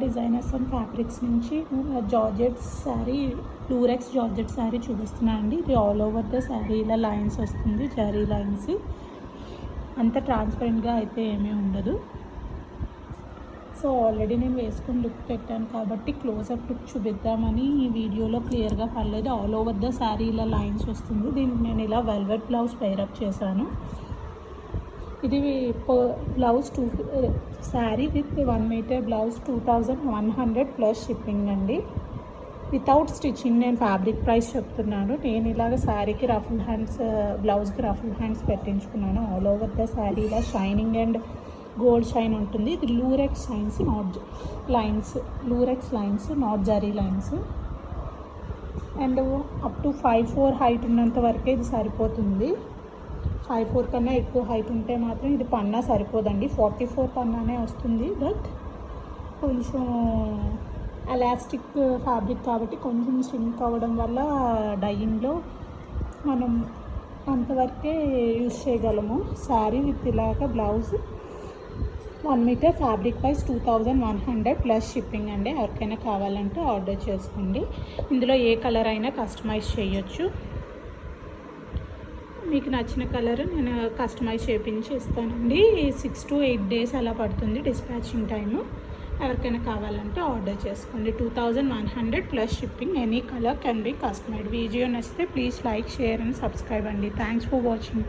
Designers and fabrics నుంచి georgette sari, Lurex georgette sari చూపిస్తున్నాను అండి. ఇది ఆల్ ఓవర్ ద శారీ ఇలా లైన్స్ వస్తుంది, జరీ లైన్స్. అంత ట్రాన్స్పరెంట్గా అయితే ఏమీ ఉండదు. సో ఆల్రెడీ నేను వేసుకుని లుక్ పెట్టాను కాబట్టి క్లోజప్ లుక్ చూపిద్దామని ఈ వీడియోలో క్లియర్గా పర్లేదు. ఆల్ ఓవర్ ద శారీ ఇలా లైన్స్ వస్తుంది. దీనికి నేను ఇలా వెల్వెట్ బ్లౌజ్ పేరప్ చేశాను. ఇది blouse sari with 1 metre blouse 2100 plus shipping అండి. వితౌట్ స్టిచ్చింగ్ నేను ఫ్యాబ్రిక్ ప్రైస్ చెప్తున్నాను. నేను ఇలాగ శారీకి రఫుల్ హ్యాండ్స్, బ్లౌజ్కి రఫుల్ హ్యాండ్స్ పెట్టించుకున్నాను. ఆల్ ఓవర్ ద శారీ ఇలా షైనింగ్ అండ్ గోల్డ్ షైన్ ఉంటుంది. ఇది lurex lines, not lines, lurex lines, not zari lines. And up to 5'4" height ఉన్నంత వరకే ఇది సరిపోతుంది. 5'4" కన్నా ఎక్కువ హైట్ ఉంటే మాత్రం ఇది పన్నా సరిపోదండి. 44 పన్నానే వస్తుంది. బట్ కొంచెం ఎలాస్టిక్ ఫ్యాబ్రిక్ కాబట్టి కొంచెం స్ట్రింక్ అవ్వడం వల్ల డైయింగ్లో మనం అంతవరకే యూజ్ చేయగలము. శారీ విత్ ఇలాగ blouse 1 metre, fabric price 2100 plus shipping అండి. ఎవరికైనా కావాలంటే ఆర్డర్ చేసుకోండి. ఇందులో ఏ కలర్ అయినా కస్టమైజ్ చేయొచ్చు. మీకు నచ్చిన కలర్ నేను కస్టమైజ్ చేయించి ఇస్తానండి. 6 to 8 days అలా పడుతుంది డిస్పాచింగ్ టైము. ఎవరికైనా కావాలంటే ఆర్డర్ చేసుకోండి. 2100 plus shipping. Any colour can be customised. Video నచ్చితే please like, share and subscribe అండి. Thanks for watching.